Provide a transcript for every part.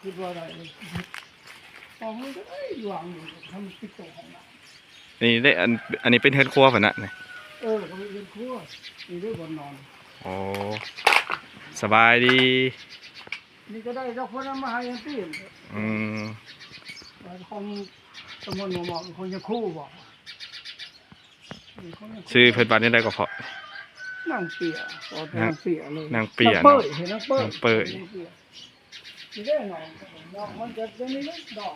คิดว่าอะไรพอมันก็ได้วางอยู่ทำปิดโตของเรานี่ได้อันนี้เป็นเฮือนครัวป่ะนะนี่เขาเป็นครัวมีด้วยบนนอนโอ้สบายดีนี่ก็ได้เจ้าคนนั้นมาให้ยังตีนคนตำบลหมู่หมอกคนจะคู่บอกชื่อเพิ่นบ้านนี้ได้ก็เพาะนางเปียนางเปียเลยนางเปียเปิดเห็นนางเปิดที่ได้หน่อยมันจะเป็นนี่ดอก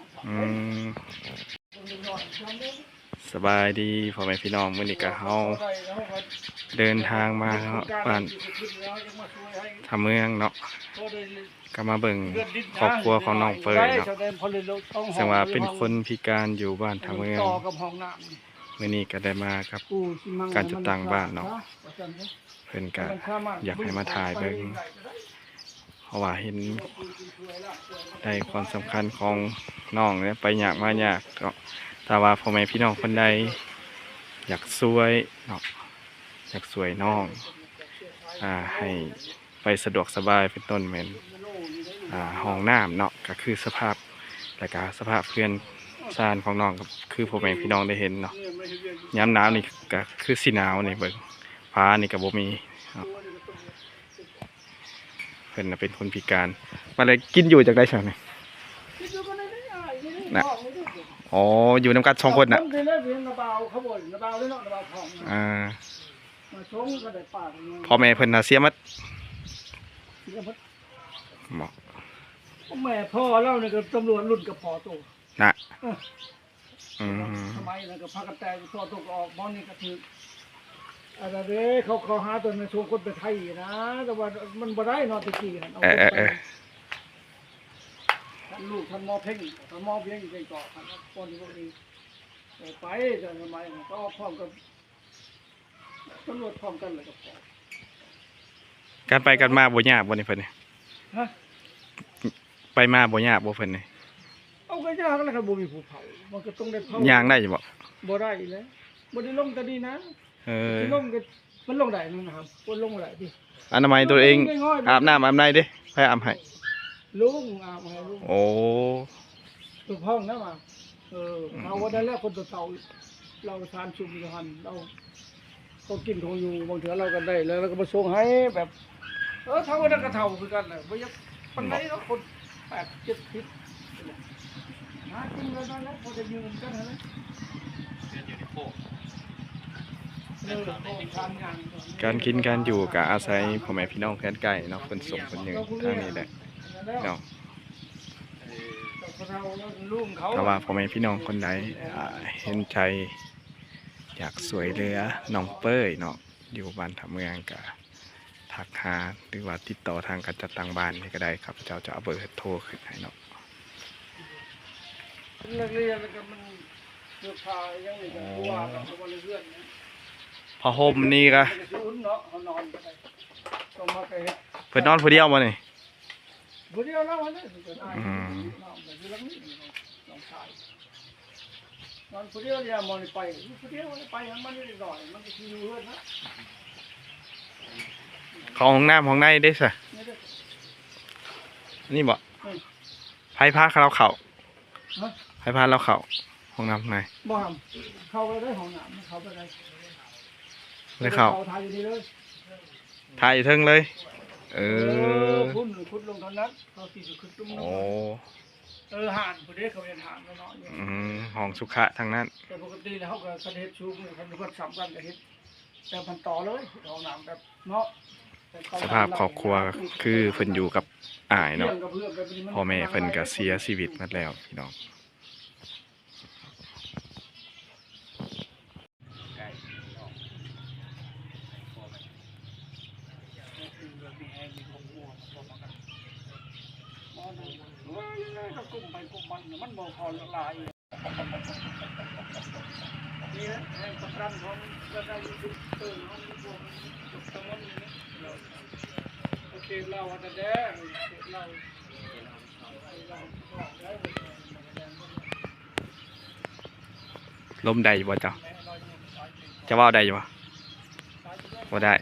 สบายดีพ่อแม่พี่น้องมื้อนี้ก็เฮาเดินทางมาบ้านทำเมืองเนาะก็มาเบิ่งครอบครัวของน้องเปยเนาะซึ่งว่าเป็นคนพิการอยู่บ้านทำเมืองมื้อนี้ก็ได้มาครับการจัดตั้งบ้านเนาะเพิ่นก็อยากให้มาถ่ายเบิ่งเพราะว่าเห็นได้ความสำคัญของน้องเนี่ยไปยากมายากเนาะแต่ว่าพ่อแม่พี่น้องคนใดอยากช่วยเนาะอยากช่วยน้องให้ไปสะดวกสบายเป็นต้นเหมือนห้องน้ำเนาะก็คือสภาพและก็สภาพเพื่อนซานของน้องก็คือพ่อแม่พี่น้องได้เห็นเนาะย้ำหนาวนี่ก็คือสีหนาวนี่เบิ่งฟ้านี่ก็บ่มีเพิ่นเป็นคนพิการมาเลยกินอยู่จากได้ใช่ไหมนะอ๋ออยู่น้ำกัน2 คนน่ะพ่อแม่เพิ่นน่ะเสียมัดแม่พ่อเล่าเนี่ยก็ตำรวจรุ่นกับพ่อโตนะทำไมนะกับพากันแต่พ่อโตก็ออกบ้านนี่ก็ถืออะไรเด้เขาหาตัวในช่วงคนไปไทยนะแต่ว่ามันบ่ได้นอนตะกี้กันเอาไปลูกทำมอเพ่งทำมอเพ่งไปก่อทำคนพวกนี้ไปจะทำไมก็พร้อมกับตำรวจพร้อมกันเลยกับพ่อการไปกันมาบ่ยากบ่นี่เพิ่นนี่ไปมาบ่ยากบ่เพิ่นนี่เอาก็ยากแล้วครับบ่มีภูเขามันก็ต้องได้เผาย่างได้บ่บ่ได้เลยบ่ได้ลงก็ดีนะลงก็มันลงได้นะครับคนลงได้ดิอนามัยตัวเองอาบน้ำอาบในเด้ให้อาบให้ลุงอาบให้ลุงโอ้ถูกห้องนะมาเอาวันนั้นแล้วคนตัวเต่าเราทานชุมอยู่หันเราเขากินของอยู่บางเถื่อเรากันได้แล้วเราก็มาส่งให้แบบเท่านั้นก็เท่าคือกันเลยไม่ยักปันไหนเราคน8-7 ทิศหาจริงแล้วนั่นแหละเขาจะยืนกันนะการกินการอยู่กับอาศัยพ่อแม่พี่น้องแค่ใกล้เนาะคนส่งคนหนึ่งทางนี้แหละเนาะถ้าว่าพ่อแม่พี่น้องคนใดเห็นใจอยากสวยเรือน้องเป้ยเนาะอยู่บ้านทำเมืองกับทักหาหรือว่าติดต่อทางการจัดตั้งบ้านนี่ก็ได้ครับเจ้าจะเอาเบอร์โทรขึ้นให้เนาะพอโฮมนี่ก็เพื่อนนอนผู้เดียวมาเนี่ยผู้เดียวแล้วเนี่ยนอนผู้เดียวอย่ามองไปผู้เดียวไปมันนิดหน่อยมันก็คือเพื่อนนะเขาห้องน้ำห้องในได้สินี่บ่ไพ่พาเราเข่าไพ่พาเราเข่าห้องน้ำไหนบ่เข้าไปได้ห้องน้ำเข้าไปได้เลยเข่าถ่ายอยู่ดีเลยถ่ายอยู่เทิงเลยคุณลงตอนนั้นเขาตีสุดขึ้นตุ้มน้ำห่านผู้เดียวเขาเรียนห่านแล้วเนาะห้องสุขะทางนั้นแต่ปกติแล้วเขาก็กระเด็ดชูเขาเป็นคนสับกันกระเด็ดแต่พันต่อเลยห้องน้ำแบบเนาะสภาพครอบครัวคือเพิ่นอยู่กับอ้ายเนาะพ่อแม่เพิ่นก็เสียชีวิตมาแล้วพี่น้องกลุ่มไปกลุ่มมันบ่พอละลายนี่นะให้ประกันของก็ได้ยุบของพวกจุดตรงนี้โอเคเราจะแดงลมได้บ่เจ้าจะว่าได้บ่บ่ได้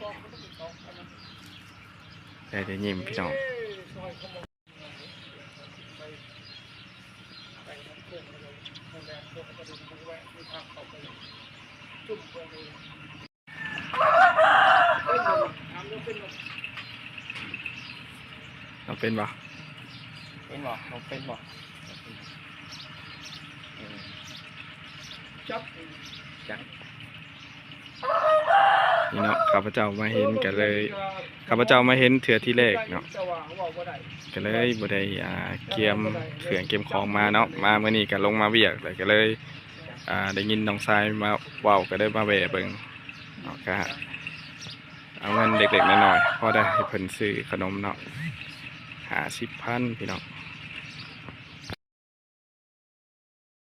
ได้ยิ้มพี่น้อง เราเป็นบ่เราเป็นบ่ จับ นี่เนาะข้าพเจ้ามาเห็นกันเลยข้าพเจ้ามาเห็นเถื่อที่แรกเนาะก็เลยบ่ได้เกียมเครื่องเกียมของมาเนาะมาเมื่อนี้ก็ลงมาเวียกเลยก็เลยได้ยินน้องชายมาเว้าก็ได้มาแวะเบิ่งเนาะก็เอาเงินเด็กๆน้อยๆพอได้ให้เพิ่นซื้อขนมเนาะ50,000พี่น้อง